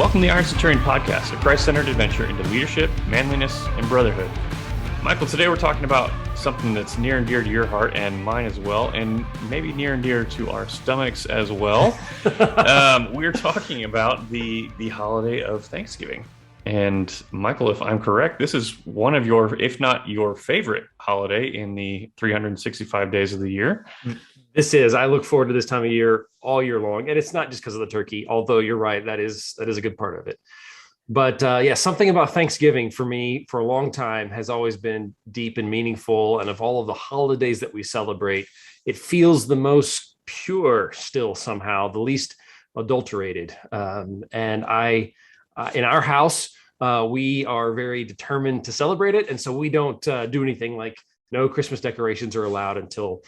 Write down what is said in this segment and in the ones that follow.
Welcome to the Ironcenturion podcast, a Christ-centered adventure into leadership, manliness, and brotherhood. Michael, today we're talking about something that's near and dear to your heart and mine as well, and maybe near and dear to our stomachs as well. We're talking about the holiday of Thanksgiving. And Michael, if I'm correct, this is one of your, if not your favorite holiday in the 365 days of the year. This is. I look forward to this time of year all year long. And it's not just because of the turkey, although you're right, that is a good part of it. But something about Thanksgiving for me for a long time has always been deep and meaningful. And of all of the holidays that we celebrate, it feels the most pure still somehow, the least adulterated. In our house, we are very determined to celebrate it. And so we don't do anything like no Christmas decorations are allowed until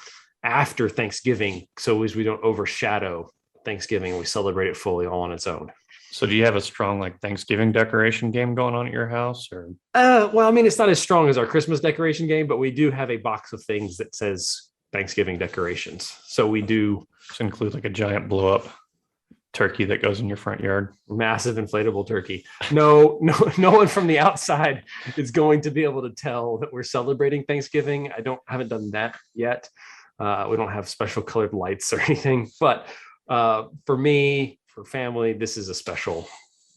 after Thanksgiving, so as we don't overshadow Thanksgiving, we celebrate it fully all on its own. So do you have a strong Thanksgiving decoration game going on at your house? Or well, I mean, it's not as strong as our Christmas decoration game, but we do have a box of things that says Thanksgiving decorations. So we do include a giant blow up turkey that goes in your front yard. Massive inflatable turkey. No one from the outside is going to be able to tell that we're celebrating Thanksgiving. Haven't done that yet. We don't have special colored lights or anything, but for me, for family, this is a special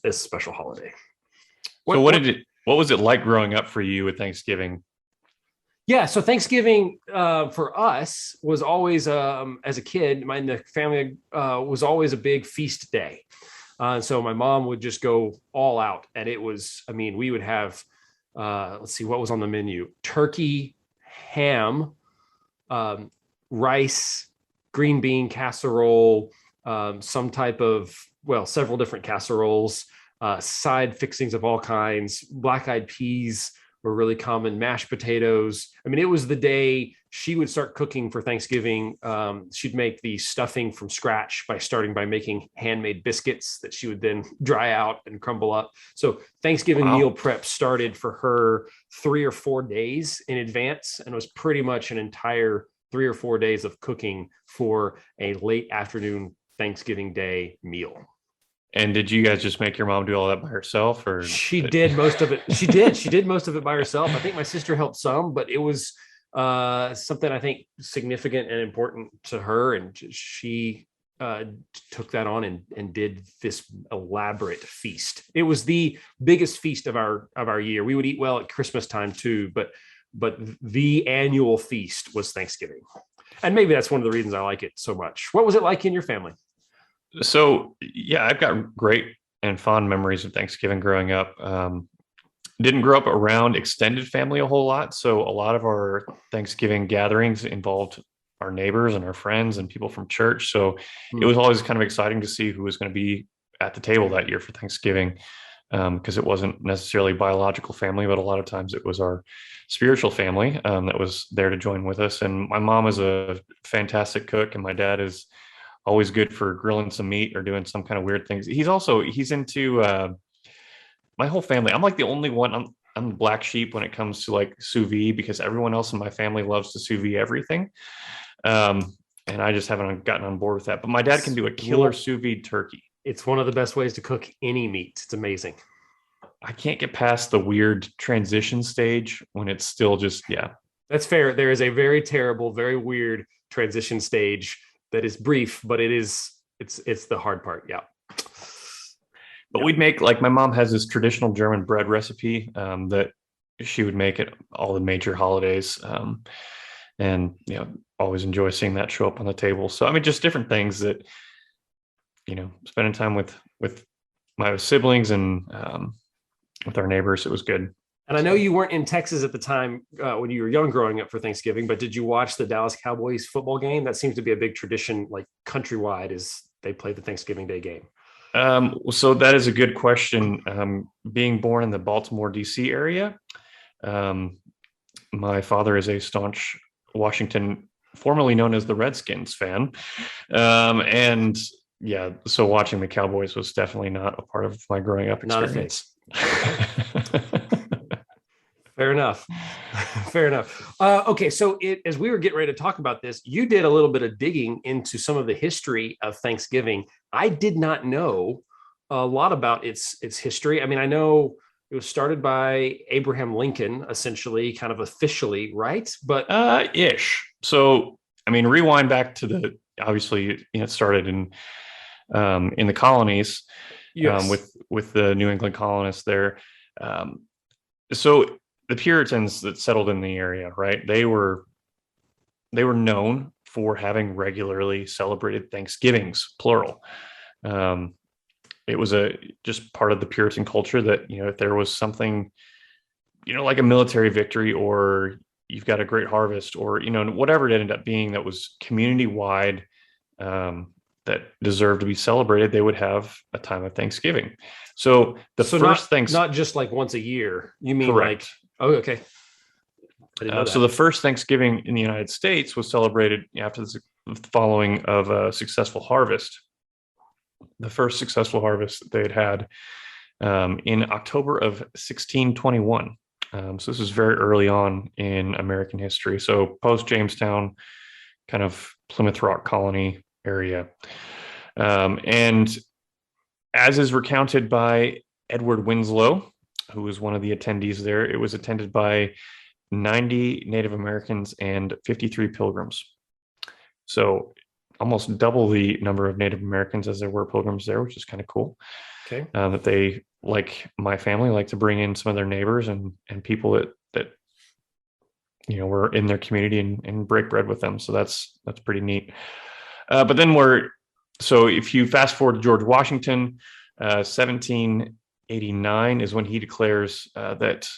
holiday. What was it like growing up for you with Thanksgiving? Yeah, so Thanksgiving for us was always, as a kid, the family was always a big feast day. So my mom would just go all out, and it was, we would have, let's see, what was on the menu? Turkey, ham, rice, green bean casserole, some type of, several different casseroles, side fixings of all kinds. Black-eyed peas were really common, mashed potatoes. It was the day she would start cooking for Thanksgiving. She'd make the stuffing from scratch by making handmade biscuits that she would then dry out and crumble up. So Thanksgiving meal prep started for her 3 or 4 days in advance, and was pretty much an entire 3 or 4 days of cooking for a late afternoon Thanksgiving Day meal. And did you guys just make your mom do all that by herself, or she did most of it? She did most of it by herself. I think my sister helped some, but it was something I think significant and important to her, and she took that on and did this elaborate feast. It was the biggest feast of our year. We would eat well at Christmas time too, but the annual feast was Thanksgiving. And maybe that's one of the reasons I like it so much. What was it like in your family? So, yeah, I've got great and fond memories of Thanksgiving growing up. Didn't grow up around extended family a whole lot. So a lot of our Thanksgiving gatherings involved our neighbors and our friends and people from church. So it was always kind of exciting to see who was going to be at the table that year for Thanksgiving. Because it wasn't necessarily biological family, but a lot of times it was our spiritual family that was there to join with us. And my mom is a fantastic cook, and my dad is always good for grilling some meat or doing some kind of weird things. He's into my whole family. I'm the only one. I'm the black sheep when it comes to sous vide, because everyone else in my family loves to sous vide everything. And I just haven't gotten on board with that. But my dad can do a killer sous vide turkey. It's one of the best ways to cook any meat. It's amazing. I can't get past the weird transition stage when it's still just, yeah. That's fair. There is a very terrible, very weird transition stage that is brief, but it's the hard part. Yeah. But we'd make, my mom has this traditional German bread recipe that she would make at all the major holidays. And, always enjoy seeing that show up on the table. So, just different things that, spending time with my siblings and with our neighbors, it was good. And I know you weren't in Texas at the time when you were young growing up for Thanksgiving, but did you watch the Dallas Cowboys football game? That seems to be a big tradition, countrywide, is they play the Thanksgiving Day game. So that is a good question. Being born in the Baltimore, D.C. area, my father is a staunch Washington, formerly known as the Redskins fan. And yeah, so watching the Cowboys was definitely not a part of my growing up experience. Fair enough. Okay, so as we were getting ready to talk about this, you did a little bit of digging into some of the history of Thanksgiving. I did not know a lot about its history. I mean, I know it was started by Abraham Lincoln, essentially, kind of officially, right? But Ish. So, I mean, rewind back to the obviously, it started in the colonies, yes, with the New England colonists there. Um, so the Puritans that settled in the area, right? They were known for having regularly celebrated Thanksgivings, plural. Um, it was a just part of the Puritan culture that, if there was something, like a military victory, or you've got a great harvest, or whatever it ended up being that was community wide, that deserved to be celebrated, they would have a time of Thanksgiving. So the so first things not just like once a year. You mean like, correct. oh, okay, I didn't know So that. the first Thanksgiving in the United States was celebrated after the following of a successful harvest. The first successful harvest that they had in October of 1621. So this is very early on in American history. So post Jamestown, kind of Plymouth Rock colony area. And as is recounted by Edward Winslow, who was one of the attendees there, it was attended by 90 Native Americans and 53 pilgrims. So almost double the number of Native Americans as there were pilgrims there, which is kind of cool. Okay. That they, like my family, like to bring in some of their neighbors and people that were in their community, and break bread with them. So that's pretty neat. But then so if you fast forward to George Washington, 1789 is when he declares that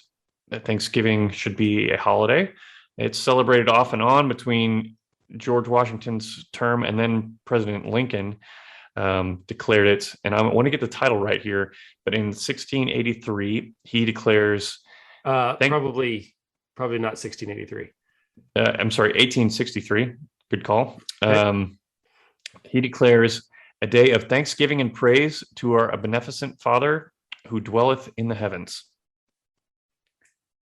Thanksgiving should be a holiday. It's celebrated off and on between George Washington's term, and then President Lincoln declared it. And I want to get the title right here, but in 1683, he declares. Probably not 1683. I'm sorry, 1863. Good call. Okay. He declares a day of thanksgiving and praise to our beneficent Father who dwelleth in the heavens.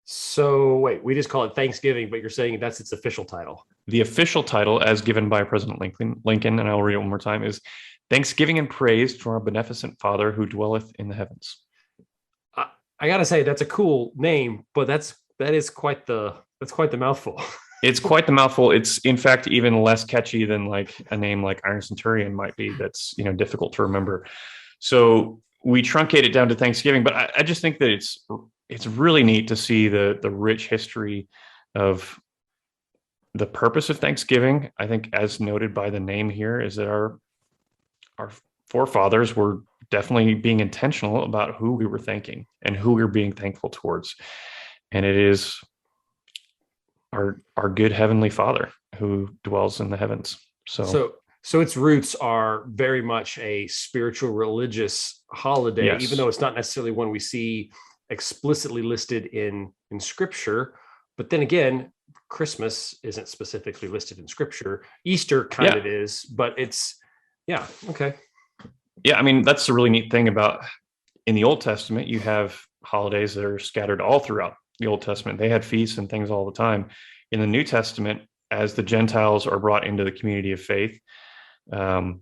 So wait, we just call it Thanksgiving, but you're saying that's its official title. The official title, as given by President Lincoln, and I'll read it one more time, is Thanksgiving and praise to our beneficent Father who dwelleth in the heavens. I gotta say that's a cool name, but that's quite the mouthful. It's quite the mouthful. It's in fact even less catchy than like a name like Ironcenturion might be. That's difficult to remember. So we truncate it down to Thanksgiving, but I just think that it's really neat to see the rich history of the purpose of Thanksgiving. I think, as noted by the name here, is that our forefathers were definitely being intentional about who we were thanking and who we were being thankful towards. And it is our good heavenly Father who dwells in the heavens. So its roots are very much a spiritual religious holiday, yes. Even though it's not necessarily one we see explicitly listed in scripture. But then again, Christmas isn't specifically listed in scripture. Easter kind of is, but it's okay. Yeah, I mean, that's the really neat thing about, in the Old Testament, you have holidays that are scattered all throughout the Old Testament. They had feasts and things all the time. In the New Testament, as the Gentiles are brought into the community of faith, and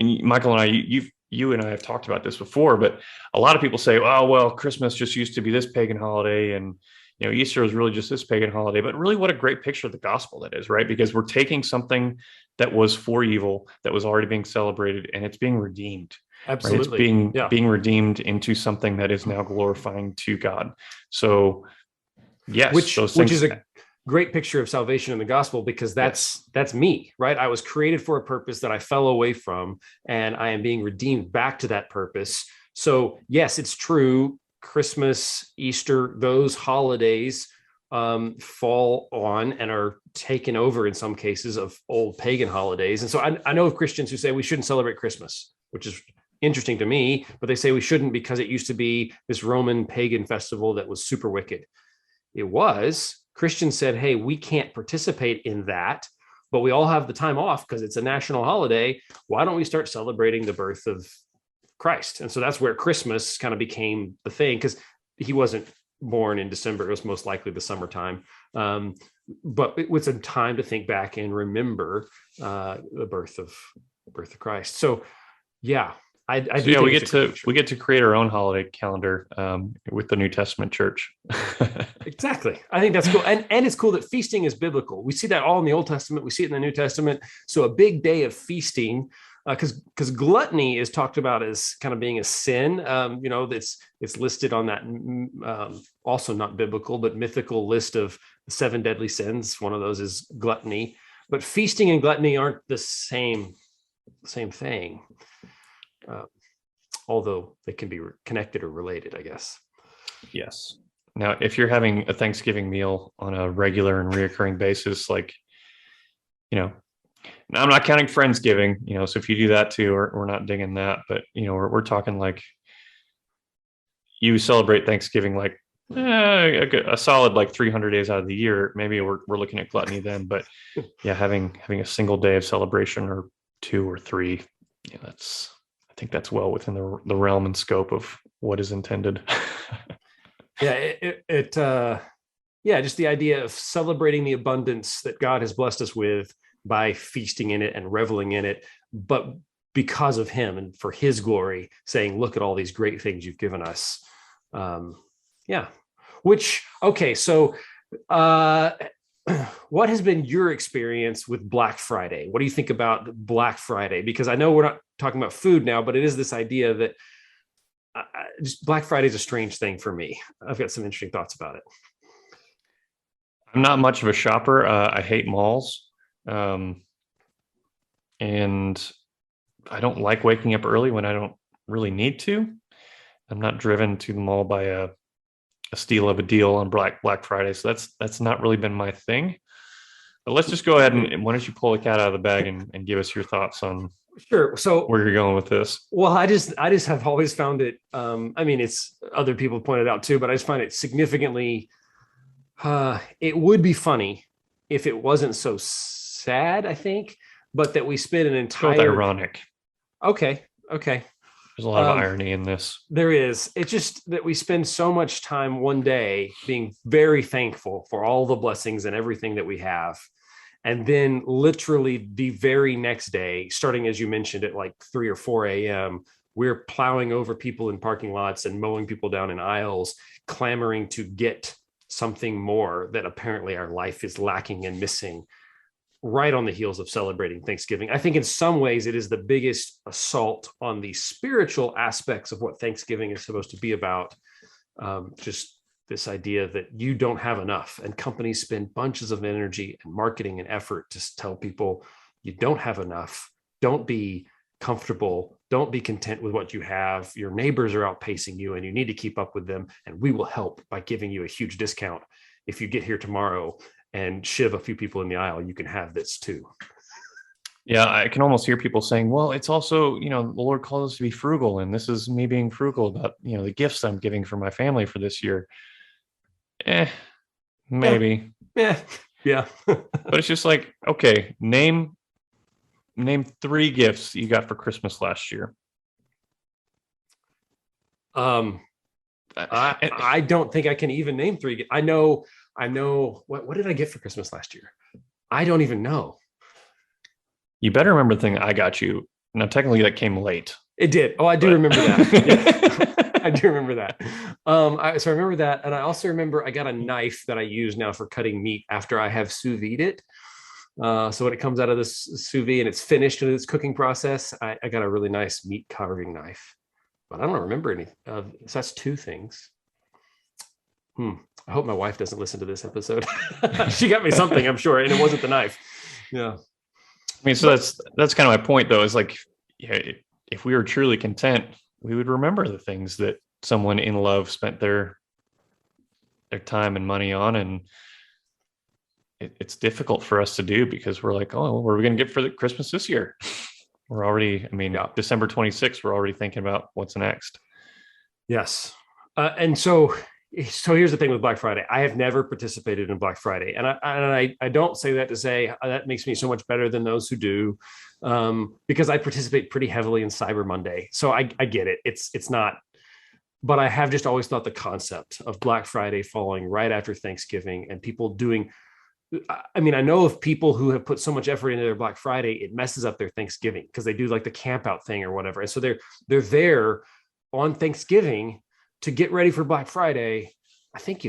Michael and I, you and I have talked about this before, but a lot of people say, oh, well, Christmas just used to be this pagan holiday, and Easter was really just this pagan holiday. But really, what a great picture of the gospel that is, right? Because we're taking something that was for evil, that was already being celebrated, and it's being redeemed. Absolutely. Right? It's being redeemed into something that is now glorifying to God. So yes, which is a great picture of salvation in the gospel, because that's me, right? I was created for a purpose that I fell away from, and I am being redeemed back to that purpose. So yes, it's true. Christmas, Easter, those holidays fall on and are taken over in some cases of old pagan holidays. And so I know of Christians who say we shouldn't celebrate Christmas, which is interesting to me, but they say we shouldn't because it used to be this Roman pagan festival that was super wicked. It was. Christians said, hey, we can't participate in that, but we all have the time off because it's a national holiday. Why don't we start celebrating the birth of Christ? And so that's where Christmas kind of became the thing, because he wasn't born in December. It was most likely the summertime. But it was a time to think back and remember the birth of Christ. So yeah, I So do yeah, think it's a great feature. we get to create our own holiday calendar with the New Testament church. Exactly. I think that's cool. And it's cool that feasting is biblical. We see that all in the Old Testament. We see it in the New Testament. So a big day of feasting, because gluttony is talked about as kind of being a sin. It's listed on that also not biblical, but mythical list of the 7 deadly sins. One of those is gluttony. But feasting and gluttony aren't the same thing, uh, although they can be connected or related, I guess. Yes. Now, if you're having a Thanksgiving meal on a regular and reoccurring basis, like, now I'm not counting Friendsgiving, so if you do that too, we're not dinging that, but, we're talking like you celebrate Thanksgiving like a solid like 300 days out of the year. Maybe we're looking at gluttony then, but yeah, having a single day of celebration or 2 or 3, I think that's well within the realm and scope of what is intended. Just the idea of celebrating the abundance that God has blessed us with by feasting in it and reveling in it, but because of him and for his glory, saying, look at all these great things you've given us. So what has been your experience with Black Friday? What do you think about Black Friday? Because I know we're not talking about food now, but it is this idea that just Black Friday is a strange thing for me. I've got some interesting thoughts about it. I'm not much of a shopper. I hate malls. And I don't like waking up early when I don't really need to. I'm not driven to the mall by a steal of a deal on Black Friday. So that's not really been my thing. But let's just go ahead and why don't you pull the cat out of the bag and give us your thoughts on Sure. So where you're going with this. Well, I just have always found it. It's other people pointed out too, but I just find it significantly. It would be funny if it wasn't so sad, I think, but that we spend an entire. Both ironic. Okay. There's a lot of irony in this. There is. It's just that we spend so much time one day being very thankful for all the blessings and everything that we have. And then literally the very next day, starting, as you mentioned, at like 3 or 4 a.m., we're plowing over people in parking lots and mowing people down in aisles, clamoring to get something more that apparently our life is lacking and missing, right on the heels of celebrating Thanksgiving. I think in some ways it is the biggest assault on the spiritual aspects of what Thanksgiving is supposed to be about. Just this idea that you don't have enough, and companies spend bunches of energy and marketing and effort to tell people you don't have enough. Don't be comfortable. Don't be content with what you have. Your neighbors are outpacing you and you need to keep up with them. And we will help by giving you a huge discount. If you get here tomorrow and shiv a few people in the aisle, you can have this too. Yeah, I can almost hear people saying, well, it's also, the Lord calls us to be frugal. And this is me being frugal about, the gifts I'm giving for my family for this year. Maybe. Yeah. But it's just like, okay, name 3 gifts you got for Christmas last year. I don't think I can even name 3. I know. What did I get for Christmas last year? I don't even know. You better remember the thing I got you. Now, technically, that came late. It did. Oh, I do remember that. Yeah. I do remember that. So I remember that. And I also remember I got a knife that I use now for cutting meat after I have sous vide it. So when it comes out of this sous vide and it's finished in its cooking process, I got a really nice meat carving knife. But I don't remember any. So that's 2 things. I hope my wife doesn't listen to this episode. She got me something, I'm sure, and it wasn't the knife. Yeah. I mean, so that's kind of my point, though, is like, if we were truly content, we would remember the things that someone in love spent their time and money on. And it's difficult for us to do because we're like, oh, what are we going to get for the Christmas this year? We're already, December 26th, we're already thinking about what's next. Yes. And so here's the thing with Black Friday. I have never participated in Black Friday. And I don't say that to say that makes me so much better than those who do, because I participate pretty heavily in Cyber Monday. So I get it. It's not, but I have just always thought the concept of Black Friday falling right after Thanksgiving and people doing I mean, I know of people who have put so much effort into their Black Friday, it messes up their Thanksgiving because they do like the camp out thing or whatever. And so they're there on Thanksgiving to get ready for Black Friday. I think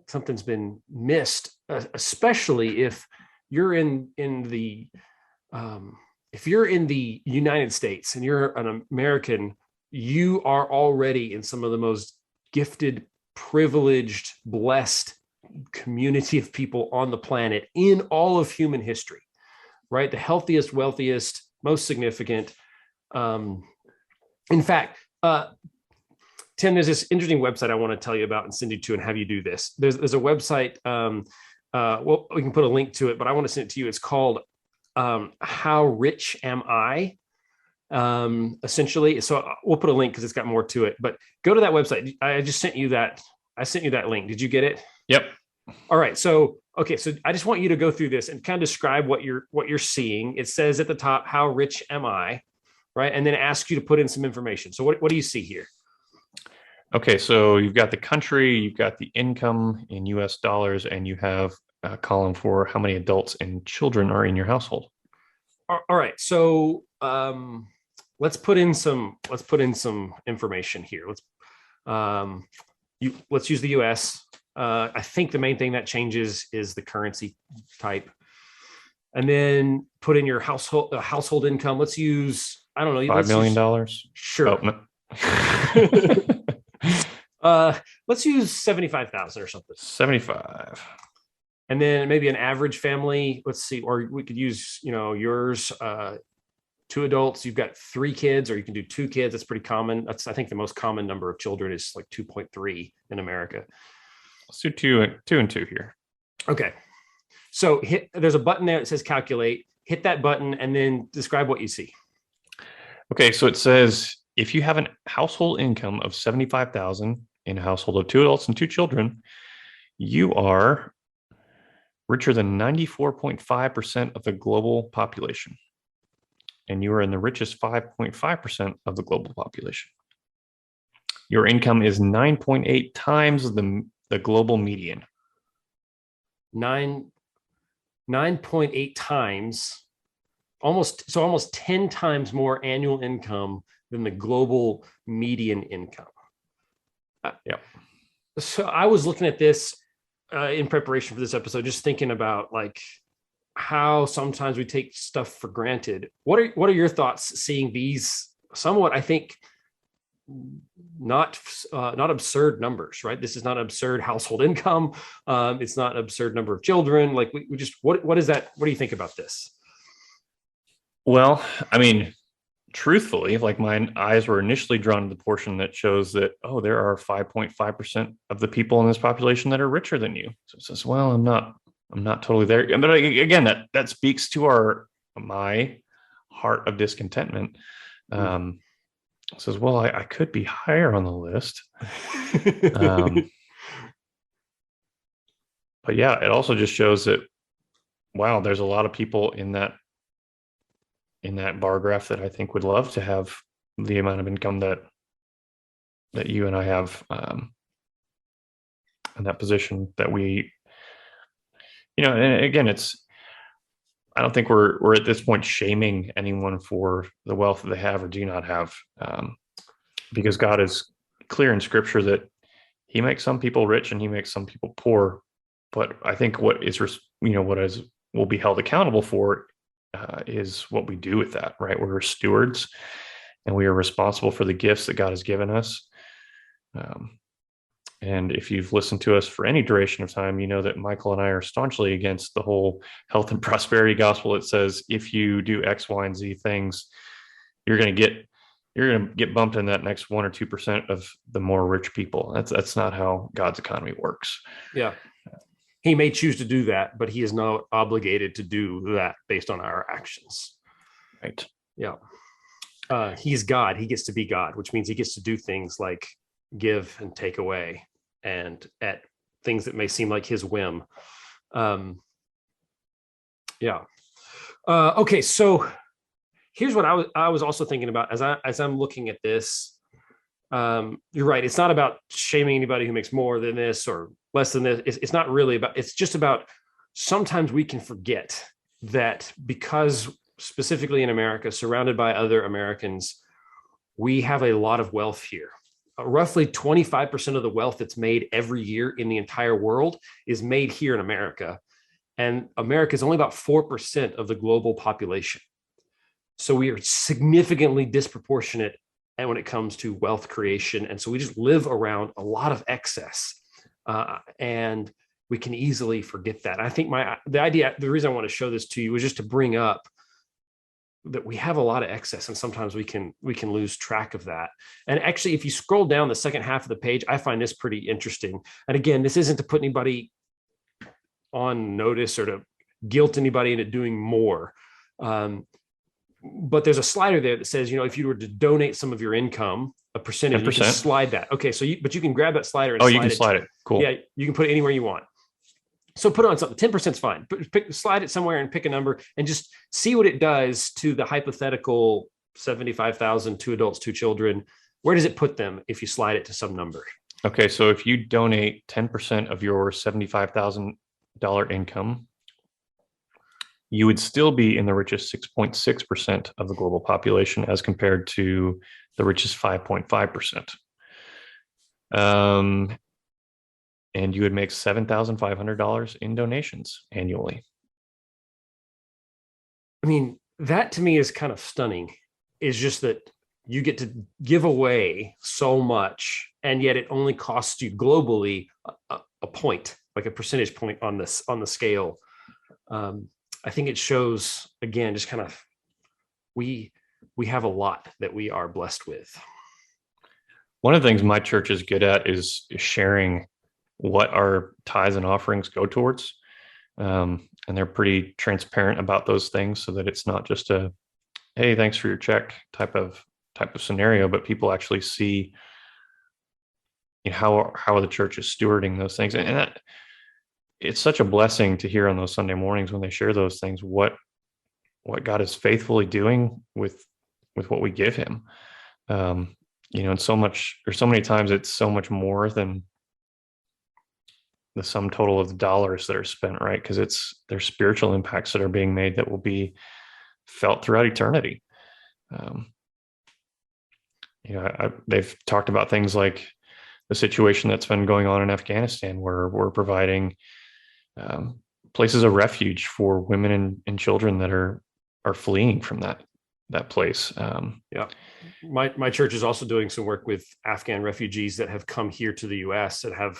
something's been missed, especially if you're in the if you're in the United States and you're an American, you are already in some of the most gifted, privileged, blessed community of people on the planet in all of human history, right? The healthiest, wealthiest, most significant. In fact, Tim, there's this interesting website I want to tell you about and send you to and have you do this. There's a website. Well, we can put a link to it, but I want to send it to you. It's called How Rich Am I? Essentially. So we'll put a link because it's got more to it, but go to that website. I just sent you that. I sent you that link. Did you get it? Yep. All right. So, okay. So I just want you to go through this and kind of describe what you're seeing. It says at the top, how rich am I? Right. And then ask you to put in some information. So what do you see here? Okay. So you've got the country, you've got the income in US dollars, and you have a column for how many adults and children are in your household. All right. So let's put in some information here. Let's use the US. I think the main thing that changes is the currency type, and then put in your household income. Let's use, I don't know, $5 million. Sure. Oh, no. Let's use 75,000 or something. 75. And then maybe an average family. Let's see, or we could use, yours. 2 adults. You've got 3 kids, or you can do 2 kids. That's pretty common. I think the most common number of children is like 2.3 in America. Let's do 2 and 2 here. Okay. So there's a button there that says calculate. Hit that button and then describe what you see. Okay. So it says if you have a household income of 75,000 in a household of 2 adults and 2 children, you are richer than 94.5% of the global population. And you are in the richest 5.5% of the global population. Your income is 9.8 times the global median. 9.8 times, almost 10 times more annual income than the global median income. Yeah. So I was looking at this in preparation for this episode, just thinking about like how sometimes we take stuff for granted. What are your thoughts seeing these somewhat, I think, not absurd numbers, right? This is not absurd household income. It's not absurd number of children. Like we just, what is that? What do you think about this? Well, I mean, truthfully, like my eyes were initially drawn to the portion that shows that, oh, there are 5.5% of the people in this population that are richer than you. So it says, well, I'm not totally there. But again, that speaks to my heart of discontentment. Says, well, I could be higher on the list. But yeah, it also just shows that, wow, there's a lot of people in that bar graph that I think would love to have the amount of income that you and I have in that position that we, and again, I don't think we're at this point shaming anyone for the wealth that they have or do not have, because God is clear in Scripture that He makes some people rich and He makes some people poor. But I think what will be held accountable for is what we do with that, right? We're stewards, and we are responsible for the gifts that God has given us. And if you've listened to us for any duration of time, you know that Michael and I are staunchly against the whole health and prosperity gospel that says if you do X, Y, and Z things, you're going to get bumped in that next 1 or 2% of the more rich people. That's not how God's economy works. Yeah. He may choose to do that, but He is not obligated to do that based on our actions. Right. Yeah. He's God. He gets to be God, which means He gets to do things like give and take away, and at things that may seem like His whim. Okay. So here's what I was also thinking about as I'm looking at this. You're right. It's not about shaming anybody who makes more than this or less than this. It's not really about, it's just about sometimes we can forget that because specifically in America, surrounded by other Americans, we have a lot of wealth here. Roughly 25% of the wealth that's made every year in the entire world is made here in America. And America is only about 4% of the global population. So we are significantly disproportionate when it comes to wealth creation. And so we just live around a lot of excess. And we can easily forget that. I think the reason I want to show this to you is just to bring up that we have a lot of excess, and sometimes we can lose track of that. And actually, if you scroll down the second half of the page, I find this pretty interesting. And again, this isn't to put anybody on notice or to guilt anybody into doing more. But there's a slider there that says, if you were to donate some of your income, a percentage, 10%. You can slide that. Okay, so you can grab that slider and you can slide it. Cool. Yeah, you can put it anywhere you want. So put on something. 10% is fine. Slide it somewhere and pick a number and just see what it does to the hypothetical 75,000, 2 adults, 2 children. Where does it put them if you slide it to some number? Okay, so if you donate 10% of your $75,000 income, you would still be in the richest 6.6% of the global population as compared to the richest 5.5%. And you would make $7,500 in donations annually. I mean, that to me is kind of stunning. Is just that you get to give away so much, and yet it only costs you globally a point, like a percentage point on the scale. I think it shows, again, just kind of we have a lot that we are blessed with. One of the things my church is good at is sharing what our tithes and offerings go towards. And they're pretty transparent about those things, so that it's not just a, hey, thanks for your check type of scenario, but people actually see how the church is stewarding those things. And that, it's such a blessing to hear on those Sunday mornings when they share those things, what God is faithfully doing with what we give him. And so many times it's so much more than the sum total of the dollars that are spent, right? Because there's spiritual impacts that are being made that will be felt throughout eternity. They've talked about things like the situation that's been going on in Afghanistan, where we're providing places of refuge for women and children that are fleeing from that place. Yeah. My church is also doing some work with Afghan refugees that have come here to the US that have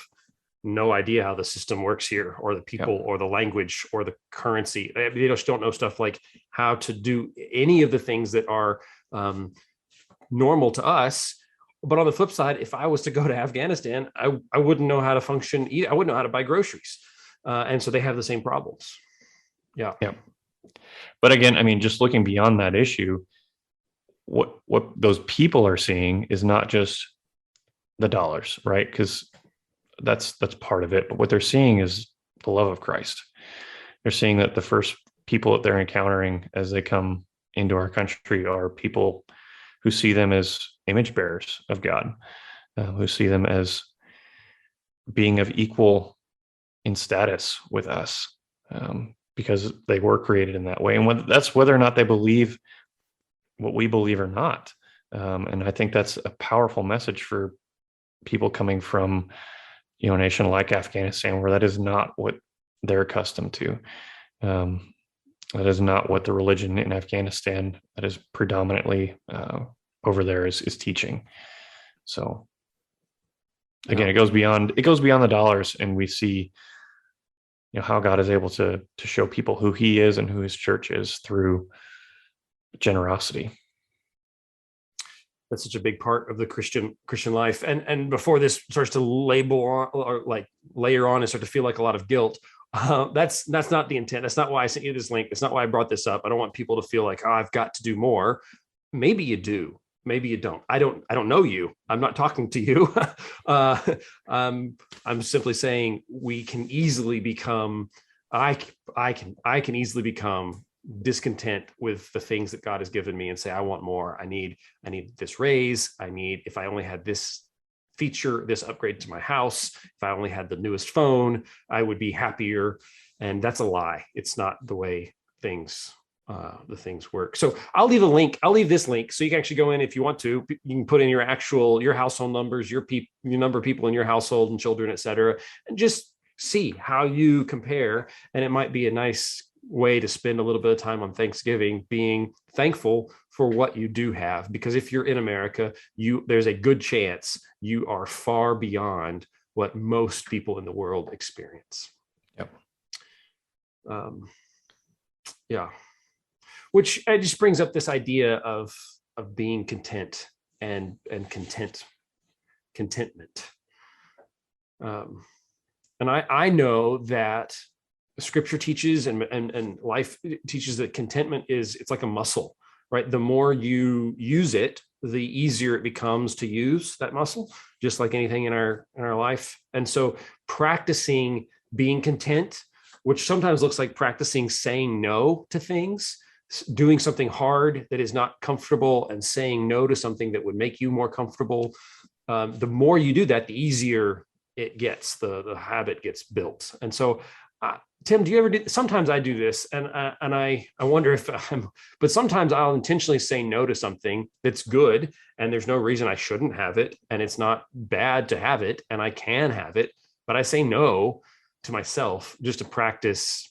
no idea how the system works here, or the people, or the language, or the currency. They just don't know stuff like how to do any of the things that are normal to us. But on the flip side, if I was to go to Afghanistan, I wouldn't know how to function. I wouldn't know how to buy groceries. And so they have the same problems. Yeah. Yeah. But again, I mean, just looking beyond that issue, what those people are seeing is not just the dollars, right? Because that's part of it. But what they're seeing is the love of Christ. They're seeing that the first people that they're encountering as they come into our country are people who see them as image bearers of God, who see them as being of equal in status with us, because they were created in that way. And that's whether or not they believe what we believe or not. And I think that's a powerful message for people coming from a nation like Afghanistan, where that is not what they're accustomed to. That is not what the religion in Afghanistan that is predominantly over there is teaching. So again, it goes beyond the dollars, and we see how God is able to show people who he is and who his church is through generosity. That's such a big part of the Christian life. And before this starts to label on, or like layer on and start to feel like a lot of guilt, that's not the intent. That's not why I sent you this link. That's not why I brought this up. I don't want people to feel like, I've got to do more. Maybe you do. Maybe you don't. I don't know you. I'm not talking to you. I'm simply saying we can easily become, I can easily become discontent with the things that God has given me and say, I want more. I need this raise. If I only had this feature, this upgrade to my house, if I only had the newest phone, I would be happier. And that's a lie. It's not the way the things work. So I'll leave this link so you can actually go in if you want to. You can put in your household numbers, your number of people in your household and children, et cetera, and just see how you compare. And it might be a nice way to spend a little bit of time on Thanksgiving being thankful for what you do have, because if you're in America, there's a good chance you are far beyond what most people in the world experience. Yep. Yeah. Which just brings up this idea of being content and contentment. And I know that Scripture teaches and life teaches that contentment it's like a muscle, right? The more you use it, the easier it becomes to use that muscle, just like anything in our life. And so practicing being content, which sometimes looks like practicing saying no to things, doing something hard that is not comfortable and saying no to something that would make you more comfortable. The more you do that, the easier it gets, the habit gets built. And so, Tim, do you ever do? Sometimes I do this, and I wonder if but sometimes I'll intentionally say no to something that's good, and there's no reason I shouldn't have it, and it's not bad to have it, and I can have it, but I say no to myself just to practice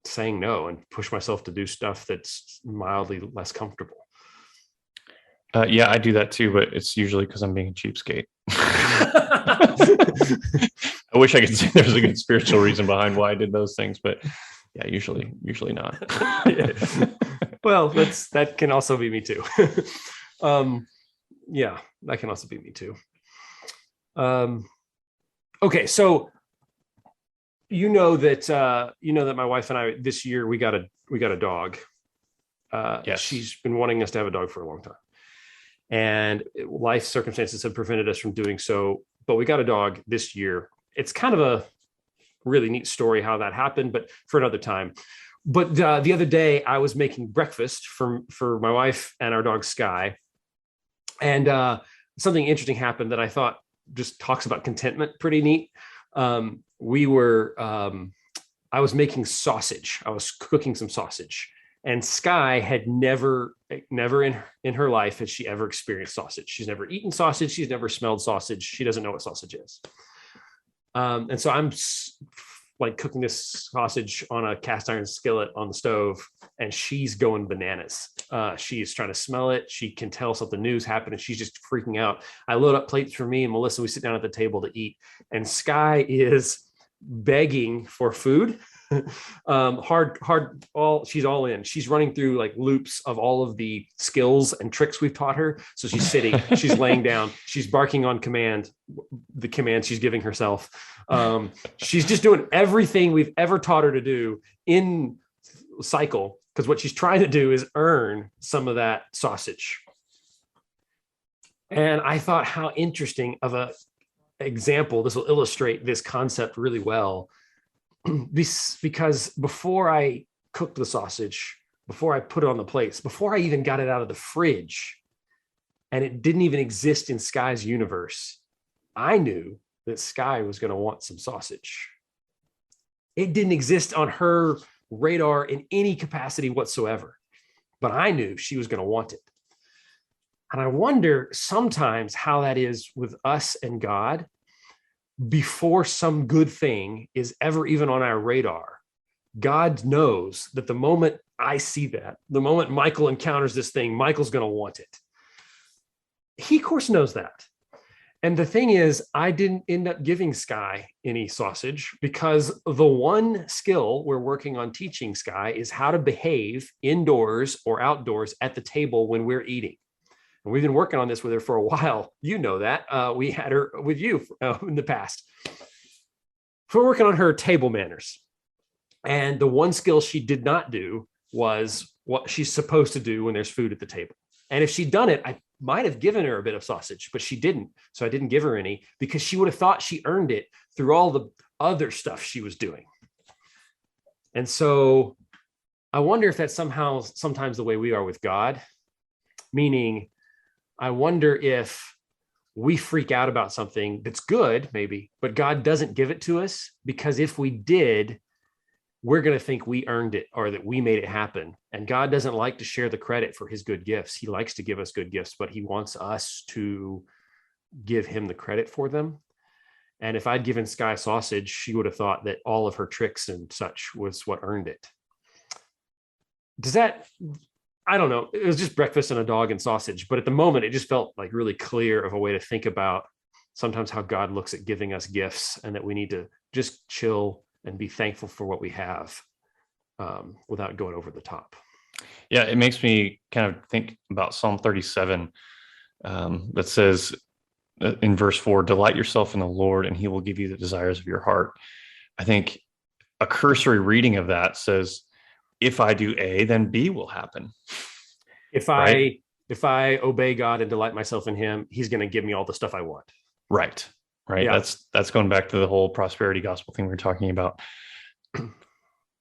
saying no and push myself to do stuff that's mildly less comfortable. Yeah, I do that too, but it's usually because I'm being a cheapskate. I wish I could say there's a good spiritual reason behind why I did those things, but yeah, usually not. Well, that can also be me too. Yeah, that can also be me too. Okay, so you know that my wife and I this year we got a dog. Yes. She's been wanting us to have a dog for a long time, and life circumstances have prevented us from doing so. But we got a dog this year. It's kind of a really neat story how that happened, but for another time. But the other day I was making breakfast for my wife and our dog Sky, and something interesting happened that I thought just talks about contentment pretty neat. I was making sausage. I was cooking some sausage, and Sky had never in her life has she ever experienced sausage. She's never eaten sausage. She's never smelled sausage. She doesn't know what sausage is. And so I'm like cooking this sausage on a cast iron skillet on the stove, and she's going bananas. She's trying to smell it. She can tell something new's happened, and she's just freaking out. I load up plates for me and Melissa. We sit down at the table to eat, and Sky is begging for food. She's all in. She's running through like loops of all of the skills and tricks we've taught her. So she's sitting, she's laying down, she's barking on command, the command she's giving herself. She's just doing everything we've ever taught her to do in cycle, because what she's trying to do is earn some of that sausage. And I thought how interesting of a example this will illustrate this concept really well. Because before I cooked the sausage, before I put it on the plates, before I even got it out of the fridge, and it didn't even exist in Sky's universe, I knew that Sky was going to want some sausage. It didn't exist on her radar in any capacity whatsoever, but I knew she was going to want it. And I wonder sometimes how that is with us and God. Before some good thing is ever even on our radar, God knows that the moment I see that, the moment Michael encounters this thing, Michael's going to want it. He, of course, knows that. And the thing is, I didn't end up giving Sky any sausage, because the one skill we're working on teaching Sky is how to behave indoors or outdoors at the table when we're eating. And we've been working on this with her for a while. You know that. We had her with you in the past. So we're working on her table manners. And the one skill she did not do was what she's supposed to do when there's food at the table. And if she'd done it, I might have given her a bit of sausage, but she didn't. So I didn't give her any, because she would have thought she earned it through all the other stuff she was doing. And so I wonder if that's sometimes the way we are with God, meaning I wonder if we freak out about something that's good, maybe, but God doesn't give it to us, because if we did, we're going to think we earned it or that we made it happen. And God doesn't like to share the credit for his good gifts. He likes to give us good gifts, but he wants us to give him the credit for them. And if I'd given Sky sausage, she would have thought that all of her tricks and such was what earned it. Does that, I don't know. It was just breakfast and a dog and sausage. But at the moment, it just felt like really clear of a way to think about sometimes how God looks at giving us gifts, and that we need to just chill and be thankful for what we have, without going over the top. Yeah, it makes me kind of think about Psalm 37, that says in verse 4, delight yourself in the Lord and he will give you the desires of your heart. I think a cursory reading of that says, if I do A, then B will happen. If I obey God and delight myself in him, he's going to give me all the stuff I want. Right. Yeah. That's going back to the whole prosperity gospel thing we were talking about.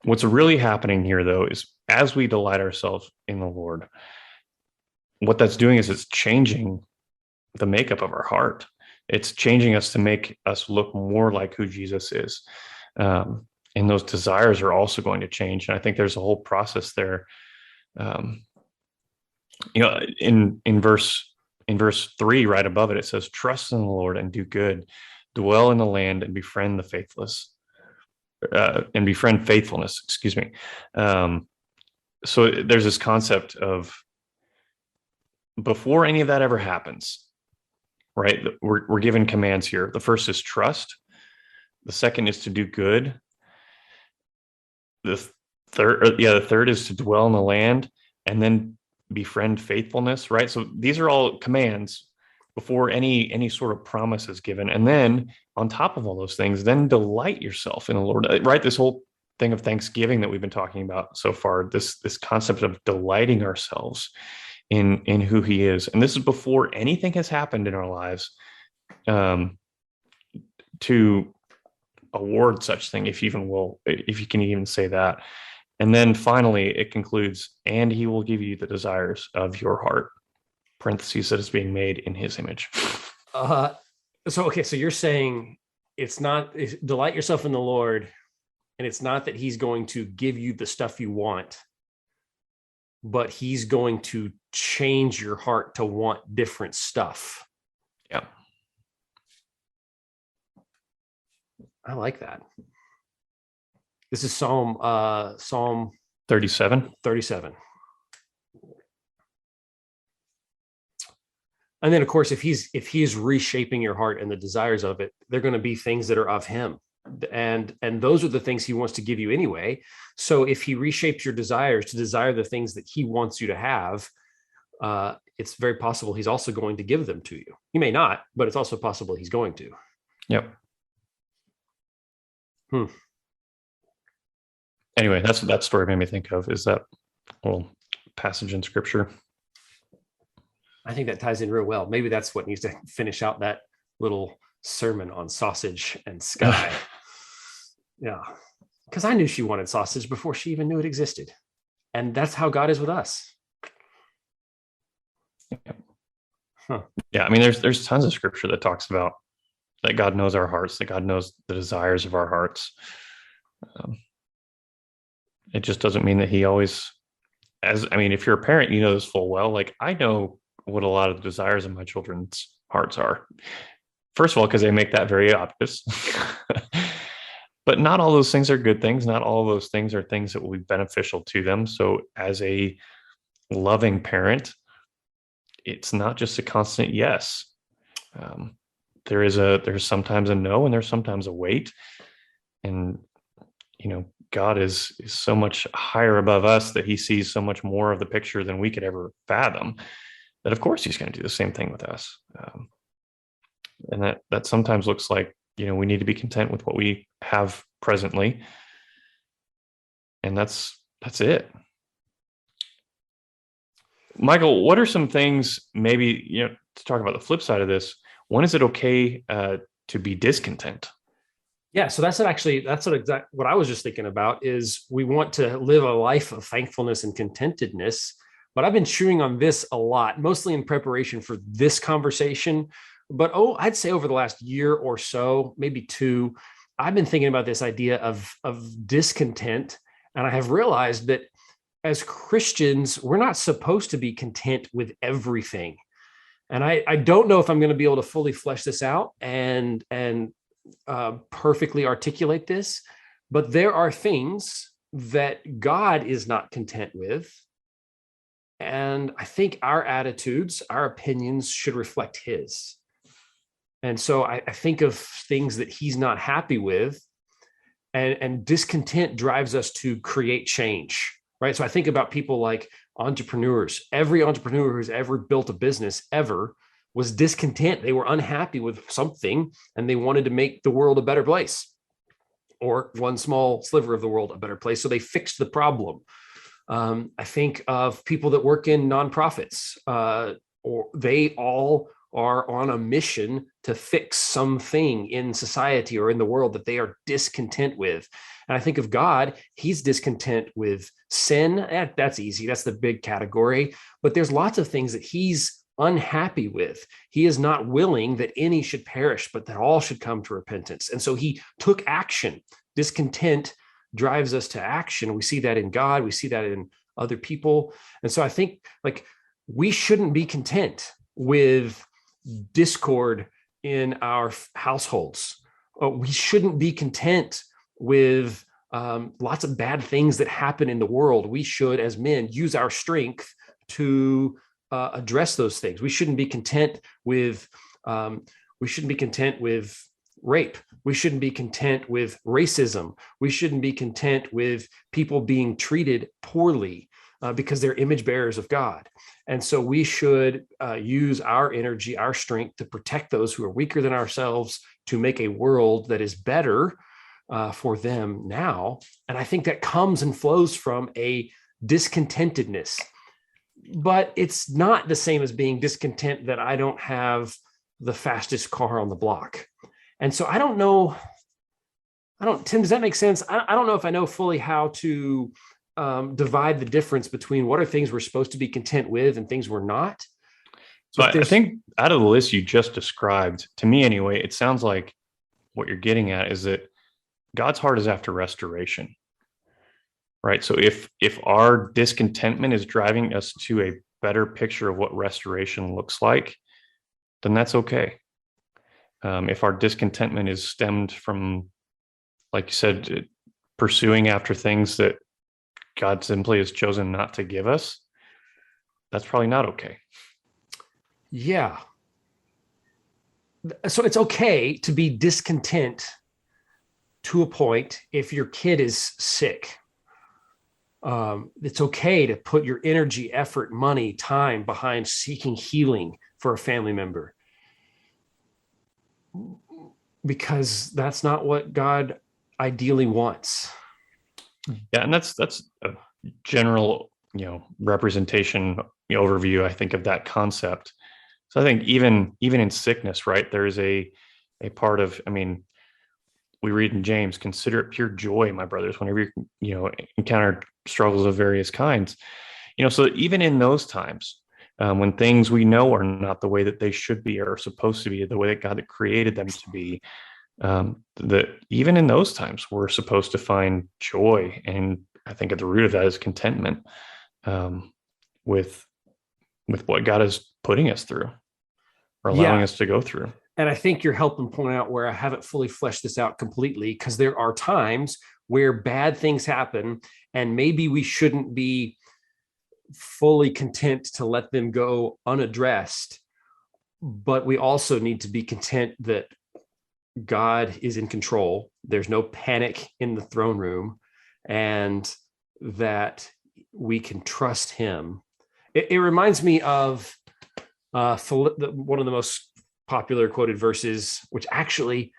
What's really happening here, though, is as we delight ourselves in the Lord, what that's doing is it's changing the makeup of our heart. It's changing us to make us look more like who Jesus is. And those desires are also going to change. And I think there's a whole process there. In verse 3, right above it says, trust in the Lord and do good, dwell in the land and befriend the faithless, and befriend faithfulness, excuse me. So there's this concept of, before any of that ever happens, right? We're given commands here. The first is trust. The second is to do good. The third is to dwell in the land, and then befriend faithfulness, right? So these are all commands before any sort of promise is given. And then on top of all those things, then delight yourself in the Lord, right? This whole thing of Thanksgiving that we've been talking about so far, this concept of delighting ourselves in who he is. And this is before anything has happened in our lives, to award such thing, if you can even say that. And then finally, it concludes, and he will give you the desires of your heart, parentheses, that is being made in his image. So you're saying delight yourself in the Lord, and it's not that he's going to give you the stuff you want, but he's going to change your heart to want different stuff. Yeah. I like that. This is Psalm 37. And then, of course, if he's reshaping your heart and the desires of it, they're going to be things that are of him. And those are the things he wants to give you anyway. So if he reshapes your desires to desire the things that he wants you to have, it's very possible he's also going to give them to you. He may not, but it's also possible he's going to. Yep. Anyway, that's what that story made me think of, is that little passage in scripture. I think that ties in real well. Maybe that's what needs to finish out that little sermon on sausage and Sky. Yeah. Because I knew she wanted sausage before she even knew it existed. And that's how God is with us. Yeah. I mean, there's tons of scripture that talks about that God knows our hearts, that God knows the desires of our hearts. It just doesn't mean that he always, if you're a parent, you know this full well. Like, I know what a lot of the desires of my children's hearts are. First of all, because they make that very obvious. But not all those things are good things. Not all those things are things that will be beneficial to them. So as a loving parent, it's not just a constant yes. There's sometimes a no, and there's sometimes a wait. And, God is so much higher above us that he sees so much more of the picture than we could ever fathom, that of course he's going to do the same thing with us. And that sometimes looks like, we need to be content with what we have presently. And that's it. Michael, what are some things, maybe, to talk about the flip side of this? When is it okay to be discontent? Yeah, so that's what I was just thinking about, is we want to live a life of thankfulness and contentedness. But I've been chewing on this a lot, mostly in preparation for this conversation. But I'd say over the last year or so, maybe two, I've been thinking about this idea of discontent, and I have realized that as Christians, we're not supposed to be content with everything. And I don't know if I'm going to be able to fully flesh this out and perfectly articulate this, but there are things that God is not content with. And I think our attitudes, our opinions should reflect his. And so I think of things that he's not happy with, and discontent drives us to create change, right? So I think about people like entrepreneurs. Every entrepreneur who's ever built a business ever was discontent. They were unhappy with something and they wanted to make the world a better place, or one small sliver of the world a better place. So they fixed the problem. I think of people that work in nonprofits, or they all are on a mission to fix something in society or in the world that they are discontent with. And I think of God, he's discontent with sin. That's easy. That's the big category. But there's lots of things that he's unhappy with. He is not willing that any should perish, but that all should come to repentance. And so he took action. Discontent drives us to action. We see that in God. We see that in other people. And so I think like we shouldn't be content with discord in our households. We shouldn't be content with lots of bad things that happen in the world. We should, as men, use our strength to address those things. We shouldn't be content with rape. We shouldn't be content with racism. We shouldn't be content with people being treated poorly because they're image bearers of God. And so we should use our energy, our strength to protect those who are weaker than ourselves, to make a world that is better for them now. And I think that comes and flows from a discontentedness. But it's not the same as being discontent that I don't have the fastest car on the block. And so I don't know, Tim, does that make sense? I don't know if I know fully how to divide the difference between what are things we're supposed to be content with and things we're not. So I think out of the list you just described, to me anyway, it sounds like what you're getting at is that God's heart is after restoration, right? So if our discontentment is driving us to a better picture of what restoration looks like, then that's okay. If our discontentment is stemmed from, like you said, pursuing after things that God simply has chosen not to give us, that's probably not okay. Yeah. So it's okay to be discontent to a point if your kid is sick. It's okay to put your energy, effort, money, time behind seeking healing for a family member, because that's not what God ideally wants. Yeah, and that's a general, representation, overview, I think, of that concept. So I think even in sickness, right, there's a part of, we read in James, consider it pure joy, my brothers, whenever you encounter struggles of various kinds. So even in those times, when things we know are not the way that they should be or are supposed to be, the way that God created them to be, that even in those times we're supposed to find joy. And I think at the root of that is contentment with what God is putting us through or allowing us to go through. And I think you're helping point out where I haven't fully fleshed this out completely, because there are times where bad things happen and maybe we shouldn't be fully content to let them go unaddressed, but we also need to be content that God is in control. There's no panic in the throne room, and that we can trust him. It reminds me of one of the most popular quoted verses, which actually,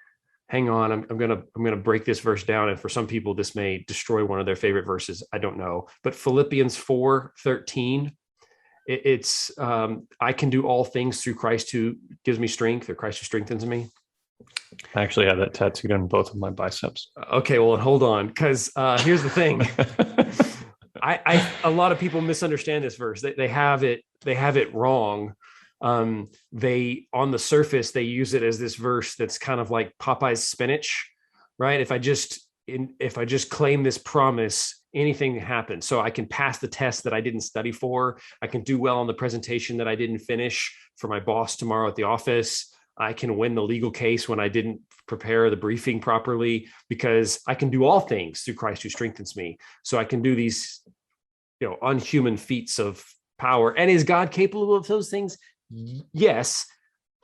hang on, I'm gonna break this verse down, and for some people this may destroy one of their favorite verses. I don't know, but Philippians 4:13. It's I can do all things through Christ who gives me strength, or Christ who strengthens me. I actually have that tattooed on both of my biceps. Okay, well, hold on, because here's the thing. A lot of people misunderstand this verse. They have it wrong. They, on the surface, they use it as this verse that's kind of like Popeye's spinach, right? If I just claim this promise, anything happens. So I can pass the test that I didn't study for. I can do well on the presentation that I didn't finish for my boss tomorrow at the office. I can win the legal case when I didn't prepare the briefing properly, because I can do all things through Christ who strengthens me. So I can do these, unhuman feats of power. And is God capable of those things? Yes.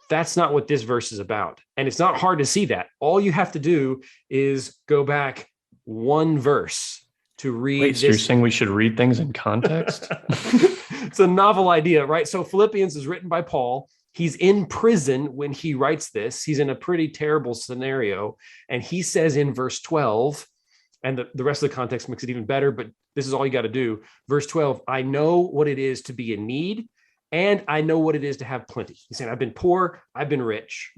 That's not what this verse is about. And it's not hard to see that. All you have to do is go back one verse to read. Wait, so you're saying we should read things in context? It's a novel idea, right? So Philippians is written by Paul. He's in prison when he writes this. He's in a pretty terrible scenario. And he says in verse 12, and the rest of the context makes it even better, but this is all you got to do. Verse 12, I know what it is to be in need, and I know what it is to have plenty. He's saying, I've been poor, I've been rich.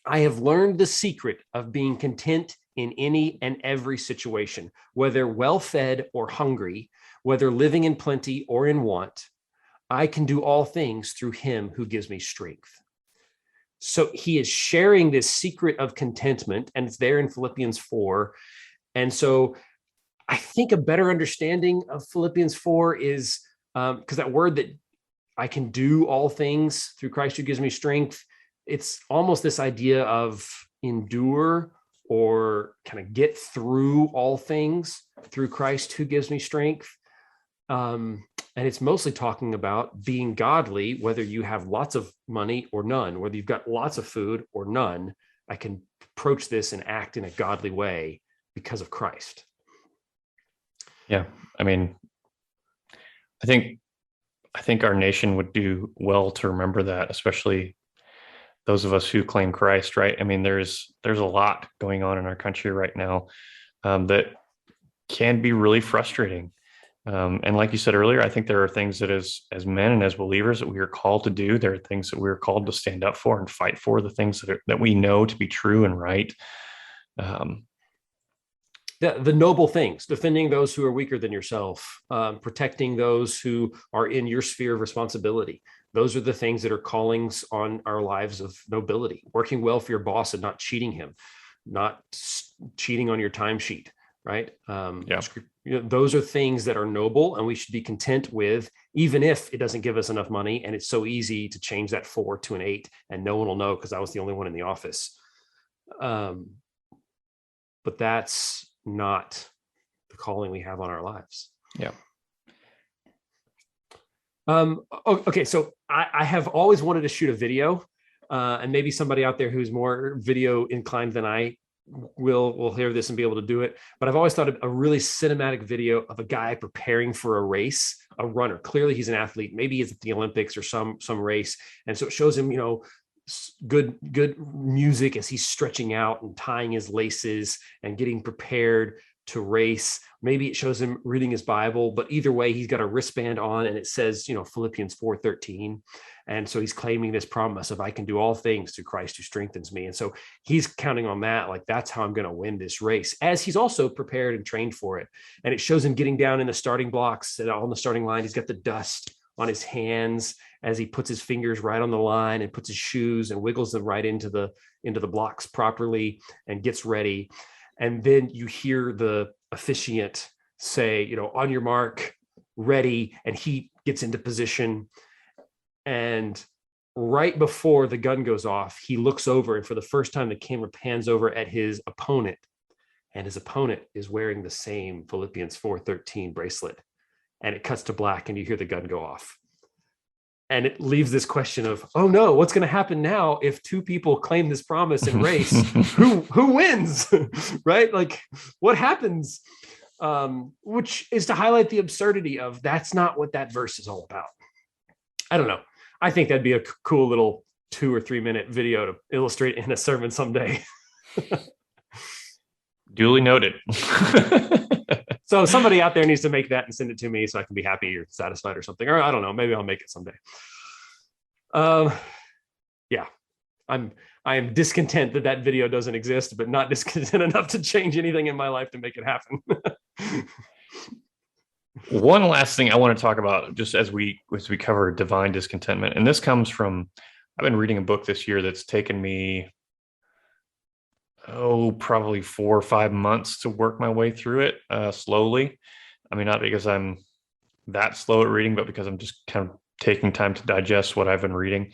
I have learned the secret of being content in any and every situation, whether well-fed or hungry, whether living in plenty or in want. I can do all things through him who gives me strength. So he is sharing this secret of contentment, and it's there in Philippians 4. And so I think a better understanding of Philippians 4 is, because that word that I can do all things through Christ who gives me strength, it's almost this idea of endure or kind of get through all things through Christ who gives me strength. And it's mostly talking about being godly, whether you have lots of money or none, whether you've got lots of food or none. I can approach this and act in a godly way because of Christ. Yeah. I mean, I think our nation would do well to remember that, especially those of us who claim Christ, right? I mean, there's a lot going on in our country right now that can be really frustrating. And like you said earlier, I think there are things that as men and as believers that we are called to do. There are things that we're called to stand up for and fight for, the things that we know to be true and right. The noble things, defending those who are weaker than yourself, protecting those who are in your sphere of responsibility. Those are the things that are callings on our lives of nobility. Working well for your boss and not cheating him, not cheating on your timesheet, right? Those are things that are noble, and we should be content with, even if it doesn't give us enough money. And it's so easy to change that 4 to an 8, and no one will know because I was the only one in the office. But that's not the calling we have on our lives. Yeah. Okay. So I have always wanted to shoot a video, and maybe somebody out there who's more video inclined than I will hear this and be able to do it. But I've always thought of a really cinematic video of a guy preparing for a race, a runner. Clearly he's an athlete. Maybe he's at the Olympics or some race. And so it shows him, good music as he's stretching out and tying his laces and getting prepared to race. Maybe it shows him reading his Bible, but either way, he's got a wristband on and it says, Philippians 4:13. And so he's claiming this promise of I can do all things through Christ who strengthens me. And so he's counting on that. Like, that's how I'm going to win this race, as he's also prepared and trained for it. And it shows him getting down in the starting blocks and on the starting line. He's got the dust on his hands as he puts his fingers right on the line and puts his shoes and wiggles them right into the blocks properly and gets ready. And then you hear the officiant say, on your mark, ready, and he gets into position. And right before the gun goes off, he looks over, and for the first time, the camera pans over at his opponent, and his opponent is wearing the same Philippians 4:13 bracelet. And it cuts to black, and you hear the gun go off. And it leaves this question of, oh no, what's going to happen now if two people claim this promise and race? who wins? Right? Like, what happens? Which is to highlight the absurdity of that's not what that verse is all about. I don't know. I think that'd be a cool little 2 or 3 minute video to illustrate in a sermon someday. Duly noted. So somebody out there needs to make that and send it to me so I can be happy or satisfied or something. Or I don't know, maybe I'll make it someday. Yeah, I am discontent that video doesn't exist, but not discontent enough to change anything in my life to make it happen. One last thing I want to talk about, just as we cover divine discontentment, and this comes from, I've been reading a book this year that's taken me probably 4 or 5 months to work my way through it slowly. I mean, not because I'm that slow at reading, but because I'm just kind of taking time to digest what I've been reading.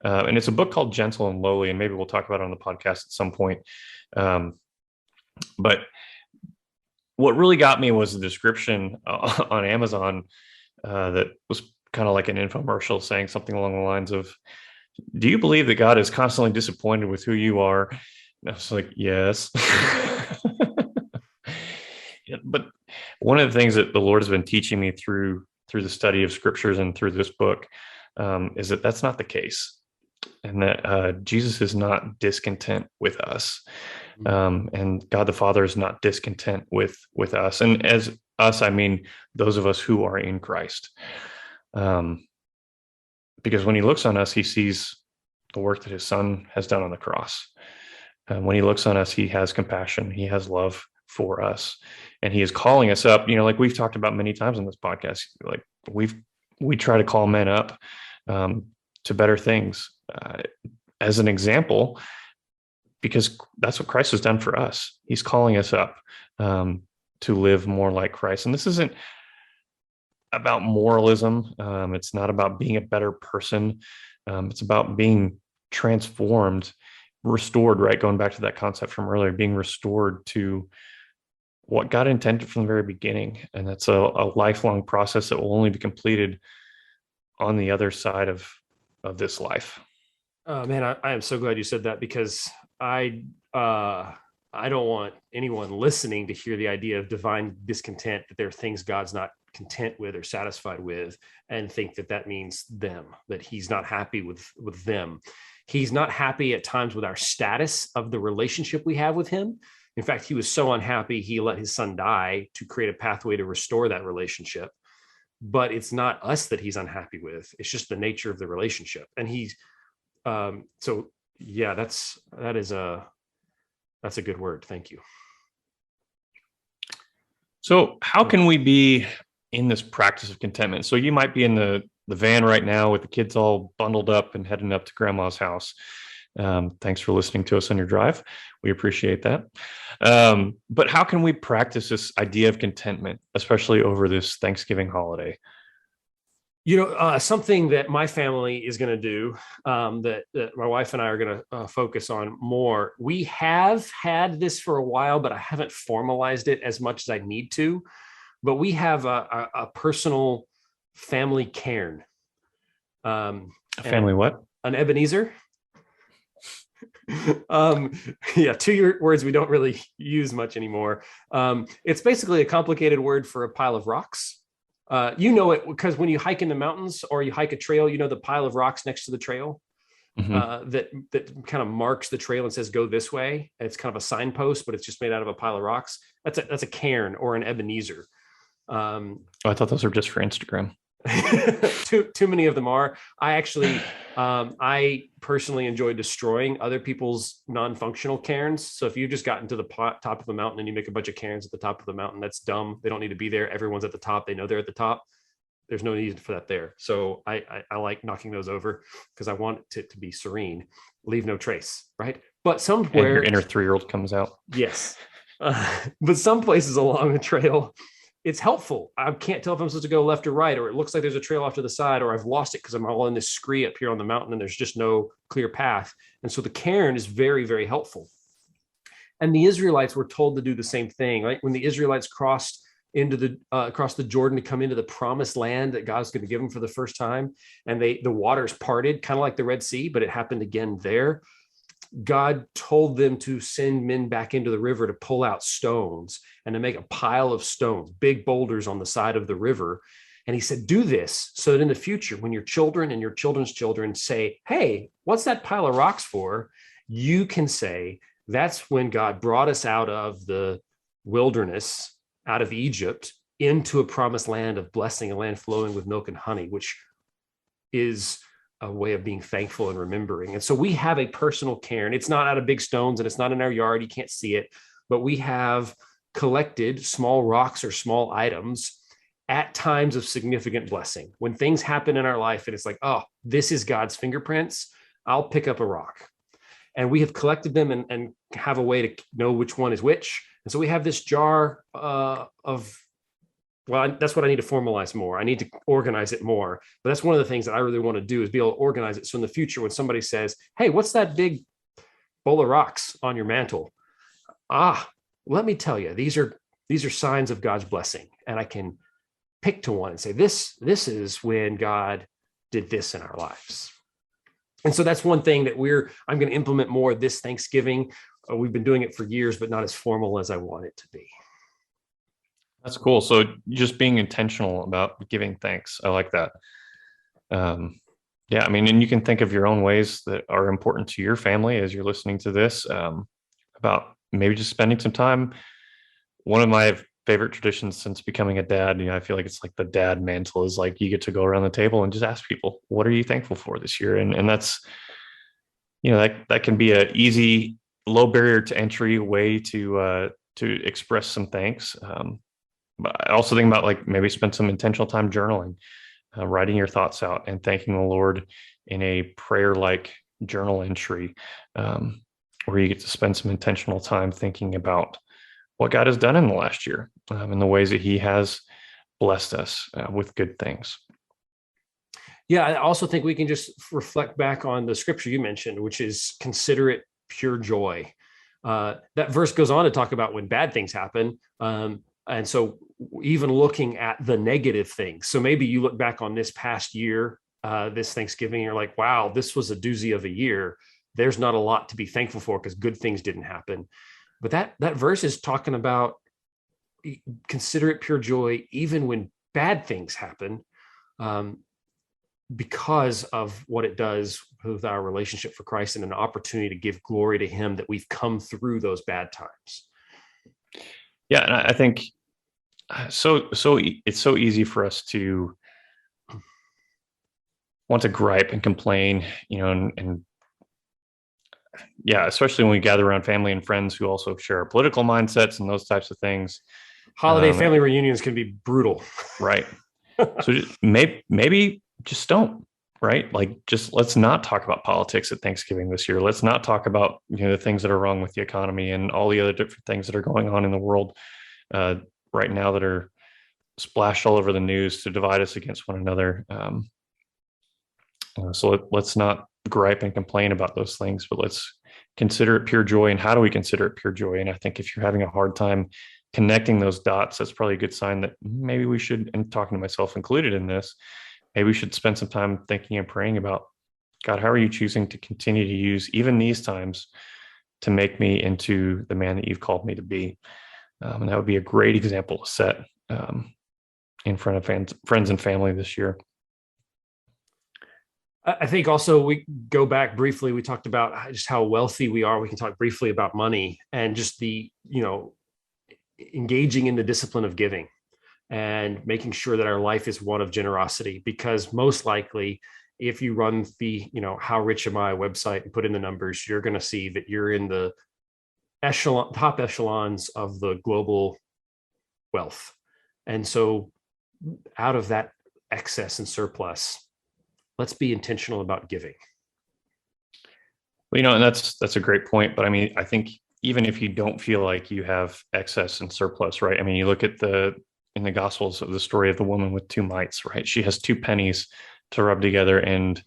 And it's a book called Gentle and Lowly, and maybe we'll talk about it on the podcast at some point. But what really got me was the description on Amazon that was kind of like an infomercial saying something along the lines of, "Do you believe that God is constantly disappointed with who you are?" And I was like, yes. But one of the things that the Lord has been teaching me through the study of scriptures and through this book is that that's not the case, and that Jesus is not discontent with us, and God the Father is not discontent with us. And as us, I mean those of us who are in Christ, because when He looks on us, He sees the work that His Son has done on the cross. When He looks on us, He has compassion, He has love for us, and He is calling us up. Like we've talked about many times on this podcast, like we try to call men up to better things as an example, because that's what Christ has done for us. He's calling us up to live more like Christ. And this isn't about moralism. It's not about being a better person. It's about being transformed, restored, right? Going back to that concept from earlier, being restored to what God intended from the very beginning. And that's a lifelong process that will only be completed on the other side of this life. Oh man, I am so glad you said that, because I don't want anyone listening to hear the idea of divine discontent, that there are things God's not content with or satisfied with, and think that that means them, that He's not happy with them. He's not happy at times with our status of the relationship we have with Him. In fact, He was so unhappy, He let His Son die to create a pathway to restore that relationship. But it's not us that He's unhappy with. It's just the nature of the relationship. And He's so yeah, that's a good word. Thank you. So how can we be in this practice of contentment? So you might be in the van right now with the kids all bundled up and heading up to grandma's house. Thanks for listening to us on your drive. We appreciate that. But how can we practice this idea of contentment, especially over this Thanksgiving holiday? Something that my family is going to do, that my wife and I are going to focus on more. We have had this for a while, but I haven't formalized it as much as I need to. But we have a personal family cairn. A family what? An Ebenezer. Yeah, 2 words we don't really use much anymore. It's basically a complicated word for a pile of rocks. It because when you hike in the mountains or you hike a trail, the pile of rocks next to the trail, that kind of marks the trail and says go this way. It's kind of a signpost, but it's just made out of a pile of rocks. That's a cairn or an Ebenezer. I thought those were just for Instagram. Too many of them are. I personally enjoy destroying other people's non-functional cairns. So if you just gotten to the top of the mountain and you make a bunch of cairns at the top of the mountain, that's dumb. They don't need to be there. Everyone's at the top. They know they're at the top. There's no need for that there. So I like knocking those over because I want it to be serene, leave no trace, right? But somewhere, and your inner 3-year-old comes out. Yes, but some places along the trail, it's helpful. I can't tell if I'm supposed to go left or right, or it looks like there's a trail off to the side, or I've lost it because I'm all in this scree up here on the mountain and there's just no clear path. And so the cairn is very, very helpful. And the Israelites were told to do the same thing, right? When the Israelites crossed across the Jordan to come into the promised land that God's going to give them for the first time, and the waters parted, kind of like the Red Sea, but it happened again there. God told them to send men back into the river to pull out stones and to make a pile of stones, big boulders on the side of the river. And He said, do this so that in the future, when your children and your children's children say, hey, what's that pile of rocks for? You can say, that's when God brought us out of the wilderness, out of Egypt, into a promised land of blessing, a land flowing with milk and honey, which is a way of being thankful and remembering. And so we have a personal cairn. It's not out of big stones and it's not in our yard. You can't see it, but we have collected small rocks or small items at times of significant blessing. When things happen in our life and it's like, oh, this is God's fingerprints, I'll pick up a rock. and we have collected them and have a way to know which one is which. And so we have this jar of, well, that's what I need to formalize more. I need to organize it more. But that's one of the things that I really want to do, is be able to organize it. So in the future, when somebody says, hey, what's that big bowl of rocks on your mantle? Let me tell you, these are signs of God's blessing. And I can pick to one and say, this is when God did this in our lives. And so that's one thing that I'm going to implement more this Thanksgiving. We've been doing it for years, but not as formal as I want it to be. That's cool. So just being intentional about giving thanks. I like that. Yeah, I mean, and you can think of your own ways that are important to your family as you're listening to this, about maybe just spending some time. One of my favorite traditions since becoming a dad, I feel like it's like the dad mantle, is like you get to go around the table and just ask people, what are you thankful for this year? And that's, that can be an easy, low barrier to entry way to express some thanks. But I also think about like maybe spend some intentional time journaling, writing your thoughts out and thanking the Lord in a prayer-like journal entry, where you get to spend some intentional time thinking about what God has done in the last year, and the ways that he has blessed us with good things. Yeah, I also think we can just reflect back on the scripture you mentioned, which is consider it pure joy. That verse goes on to talk about when bad things happen. And so even looking at the negative things. So maybe you look back on this past year, this Thanksgiving, you're like, wow, this was a doozy of a year. There's not a lot to be thankful for because good things didn't happen. But that verse is talking about consider it pure joy, even when bad things happen, because of what it does with our relationship for Christ and an opportunity to give glory to him that we've come through those bad times. Yeah, and I think so it's so easy for us to want to gripe and complain, and yeah, especially when we gather around family and friends who also share our political mindsets and those types of things. Holiday family reunions can be brutal. Right. So maybe just don't, right? Like, just let's not talk about politics at Thanksgiving this year. Let's not talk about, the things that are wrong with the economy and all the other different things that are going on in the world right now that are splashed all over the news to divide us against one another. So let's not gripe and complain about those things, but let's consider it pure joy. And how do we consider it pure joy? And I think if you're having a hard time connecting those dots, that's probably a good sign that maybe we should, and talking to myself included in this, maybe we should spend some time thinking and praying about, God, how are you choosing to continue to use even these times to make me into the man that you've called me to be? And that would be a great example to set in front of friends and family this year. I think also we go back briefly. We talked about just how wealthy we are. We can talk briefly about money and just the, engaging in the discipline of giving and making sure that our life is one of generosity, because most likely if you run the, how rich am I website and put in the numbers, you're going to see that you're in the top echelons of the global wealth. And so out of that excess and surplus, let's be intentional about giving. Well, and that's a great point. But I mean, I think even if you don't feel like you have excess and surplus, right? I mean, you look at in the Gospels of the story of the woman with 2 mites, right? She has 2 pennies to rub together, and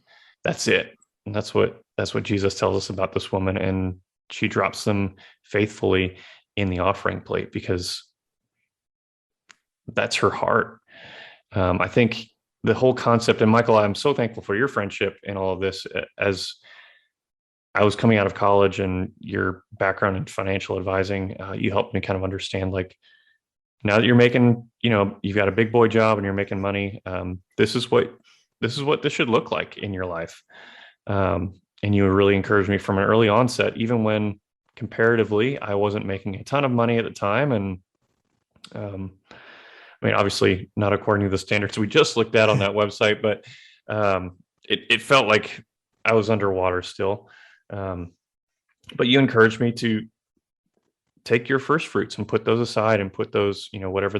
that's it. And that's what Jesus tells us about this woman. And she drops them faithfully in the offering plate because that's her heart. I think the whole concept, and Michael, I'm so thankful for your friendship in all of this. As I was coming out of college and your background in financial advising, you helped me kind of understand, like, now that you're making, you've got a big boy job and you're making money, this is what this should look like in your life. And you really encouraged me from an early onset, even when comparatively I wasn't making a ton of money at the time. And I mean, obviously not according to the standards we just looked at on that website, but it felt like I was underwater still. But you encouraged me to take your first fruits and put those aside and put those, whatever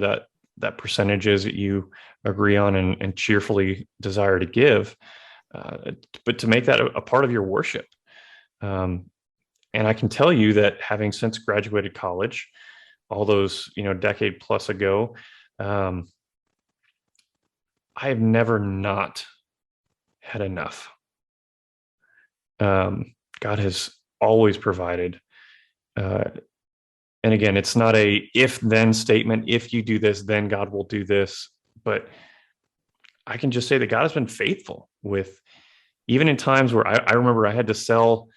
that percentage is that you agree on and cheerfully desire to give, but to make that a part of your worship. And I can tell you that having since graduated college, all those, decade plus ago, um, I have never not had enough. God has always provided. Uh, and again, it's not a if then statement. If you do this, then God will do this. But I can just say that God has been faithful with, even in times where I remember I had to sell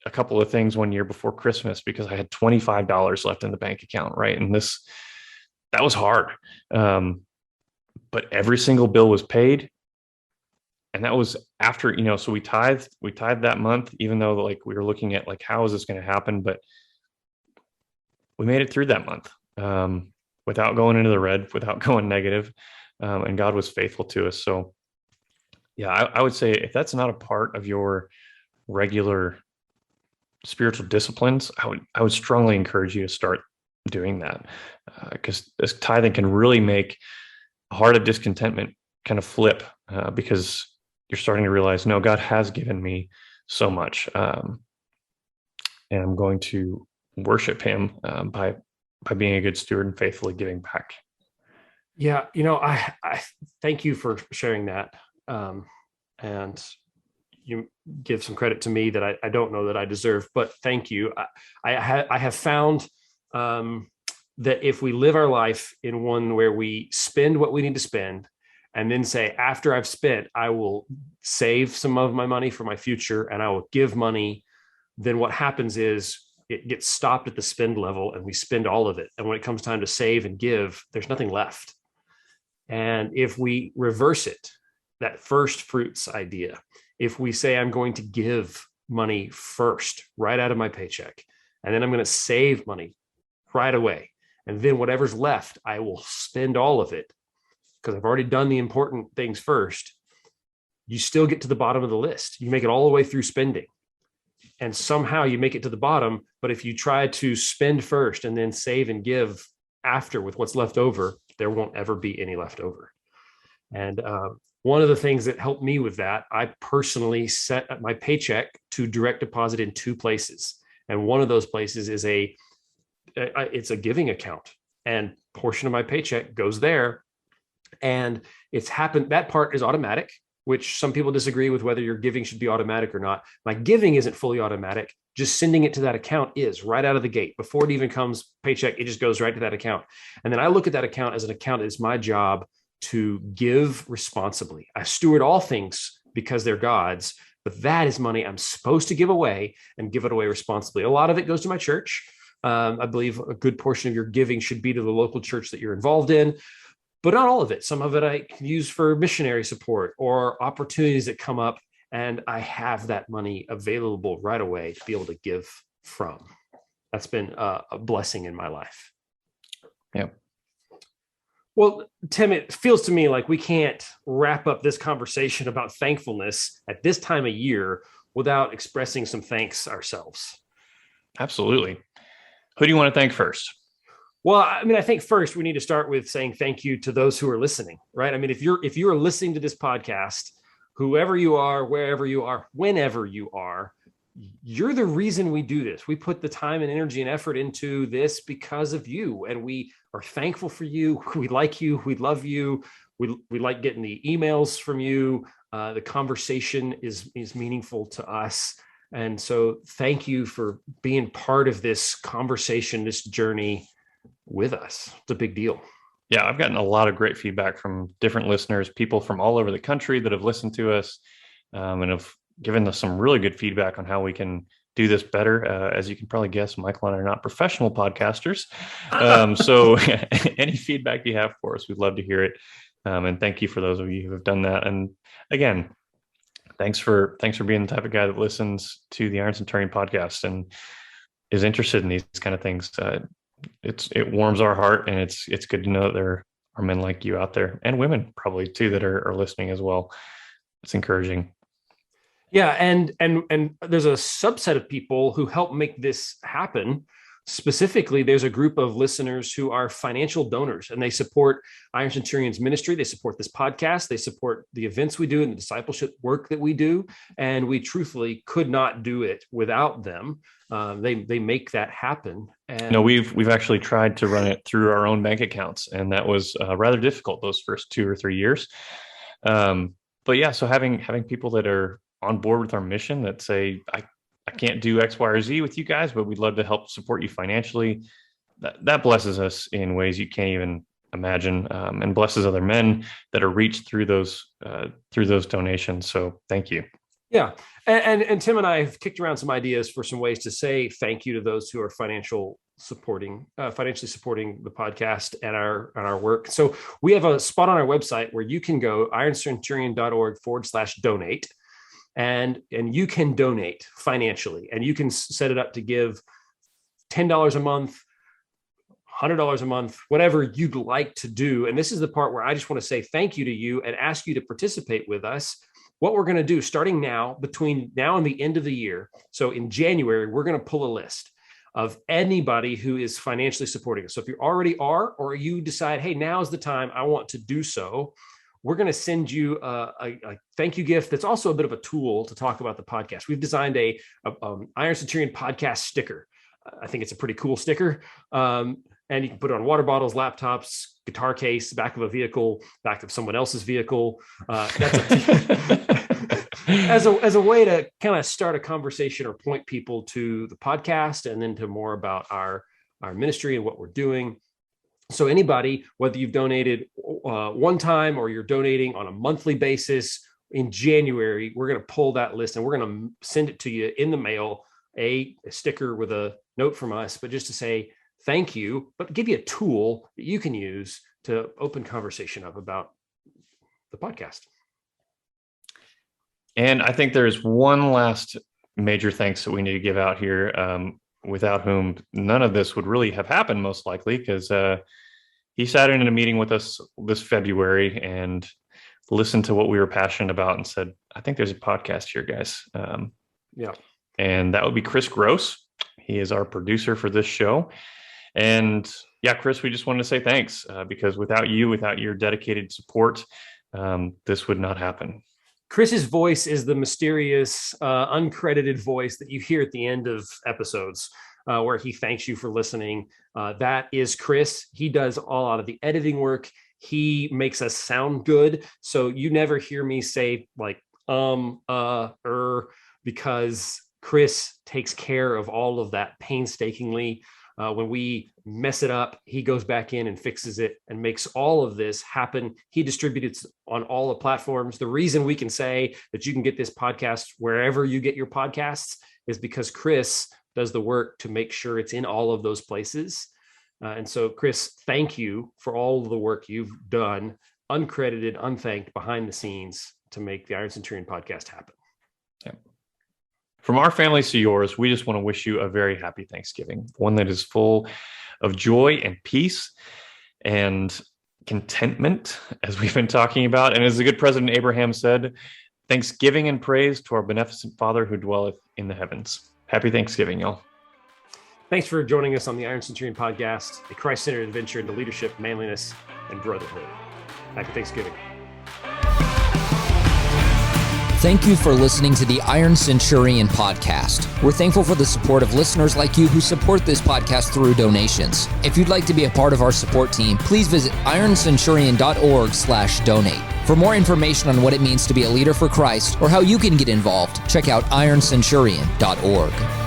a couple of things one year before Christmas because I had $25 left in the bank account. Right. And that was hard. But every single bill was paid. And that was after, so we tithed that month, even though like we were looking at like, how is this going to happen? But we made it through that month without going into the red, without going negative. And God was faithful to us. So yeah, I would say if that's not a part of your regular spiritual disciplines, I would strongly encourage you to start doing that, because this tithing can really make a heart of discontentment kind of flip, because you're starting to realize, no, God has given me so much, and I'm going to worship Him by being a good steward and faithfully giving back. Yeah, I thank you for sharing that, and you give some credit to me that I don't know that I deserve, but thank you. I have found that if we live our life in one where we spend what we need to spend, and then say, after I've spent, I will save some of my money for my future and I will give money, then what happens is it gets stopped at the spend level and we spend all of it. And when it comes time to save and give, there's nothing left. And if we reverse it, that first fruits idea, if we say, I'm going to give money first, right out of my paycheck, and then I'm going to save money right away, and then whatever's left, I will spend all of it because I've already done the important things first, you still get to the bottom of the list. You make it all the way through spending. And somehow you make it to the bottom. But if you try to spend first and then save and give after with what's left over, there won't ever be any left over. And one of the things that helped me with that, I personally set my paycheck to direct deposit in 2 places. And one of those places is it's a giving account, and portion of my paycheck goes there. And it's happened. That part is automatic, which some people disagree with whether your giving should be automatic or not. My giving isn't fully automatic. Just sending it to that account is right out of the gate. Before it even comes paycheck, it just goes right to that account. And then I look at that account as an account. It's my job to give responsibly. I steward all things because they're God's, but that is money I'm supposed to give away and give it away responsibly. A lot of it goes to my church. I believe a good portion of your giving should be to the local church that you're involved in, but not all of it. Some of it I can use for missionary support or opportunities that come up, and I have that money available right away to be able to give from. That's been a blessing in my life. Yeah. Well, Tim, it feels to me like we can't wrap up this conversation about thankfulness at this time of year without expressing some thanks ourselves. Absolutely. Who do you want to thank first? Well, I mean, I think first we need to start with saying thank you to those who are listening, right? I mean, if you're listening to this podcast, whoever you are, wherever you are, whenever you are, you're the reason we do this. We put the time and energy and effort into this because of you, and we are thankful for you. We like you. We love you. We like getting the emails from you. The conversation is meaningful to us. And so thank you for being part of this conversation, this journey with us. It's a big deal. Yeah, I've gotten a lot of great feedback from different listeners, people from all over the country that have listened to us, and have given us some really good feedback on how we can do this better. As you can probably guess, Michael and I are not professional podcasters. So any feedback you have for us, we'd love to hear it. And thank you for those of you who have done that. And again, thanks for being the type of guy that listens to the Ironcenturion podcast and is interested in these kind of things. It warms our heart, and it's good to know that there are men like you out there, and women probably too, that are listening as well. It's encouraging. Yeah, and there's a subset of people who help make this happen, specifically, there's a group of listeners who are financial donors, and they support Iron Centurion's ministry. They support this podcast. They support the events we do and the discipleship work that we do. And we truthfully could not do it without them. They make that happen. And we've actually tried to run it through our own bank accounts, and that was rather difficult those first 2 or 3 years. But yeah, so having people that are on board with our mission that say, I can't do X, Y, or Z with you guys, but we'd love to help support you financially. That blesses us in ways you can't even imagine, and blesses other men that are reached through those donations. So thank you. Yeah. And Tim and I have kicked around some ideas for some ways to say thank you to those who are financially supporting the podcast and our work. So we have a spot on our website where you can go, ironcenturion.org/donate. And you can donate financially, and you can set it up to give $10 a month, $100 a month, whatever you'd like to do. And this is the part where I just want to say thank you to you and ask you to participate with us. What we're going to do starting now, between now and the end of the year. So in January, we're going to pull a list of anybody who is financially supporting us. So if you already are, or you decide, hey, now's the time I want to do so, we're going to send you a thank you gift that's also a bit of a tool to talk about the podcast. We've designed a Iron Centurion podcast sticker. I think it's a pretty cool sticker. And you can put it on water bottles, laptops, guitar case, back of a vehicle, back of someone else's vehicle. As a way to kind of start a conversation or point people to the podcast and then to more about our ministry and what we're doing. So anybody, whether you've donated one time or you're donating on a monthly basis, in January, we're going to pull that list and we're going to send it to you in the mail, a sticker with a note from us, but just to say thank you, but give you a tool that you can use to open conversation up about the podcast. And I think there's one last major thanks that we need to give out here, without whom none of this would really have happened, most likely, because he sat in a meeting with us this February and listened to what we were passionate about and said, I think there's a podcast here, guys. Yeah. And that would be Chris Gross. He is our producer for this show. And yeah, Chris, we just wanted to say thanks, because without your dedicated support, this would not happen. Chris's voice is the mysterious, uncredited voice that you hear at the end of episodes, where he thanks you for listening. That is Chris. He does a lot of the editing work. He makes us sound good. So you never hear me say like, because Chris takes care of all of that painstakingly. When we mess it up, he goes back in and fixes it and makes all of this happen. He distributes on all the platforms. The reason we can say that you can get this podcast wherever you get your podcasts is because Chris does the work to make sure it's in all of those places. And so, Chris, thank you for all of the work you've done, uncredited, unthanked, behind the scenes to make the Iron Centurion podcast happen. Yeah. From our families to yours, we just want to wish you a very happy Thanksgiving, one that is full of joy and peace and contentment, as we've been talking about. And as the good President Abraham said, thanksgiving and praise to our beneficent Father who dwelleth in the heavens. Happy Thanksgiving, y'all. Thanks for joining us on the Iron Centurion podcast, a Christ-centered adventure into leadership, manliness, and brotherhood. Happy Thanksgiving. Thank you for listening to the Iron Centurion podcast. We're thankful for the support of listeners like you who support this podcast through donations. If you'd like to be a part of our support team, please visit ironcenturion.org/donate. For more information on what it means to be a leader for Christ or how you can get involved, check out ironcenturion.org.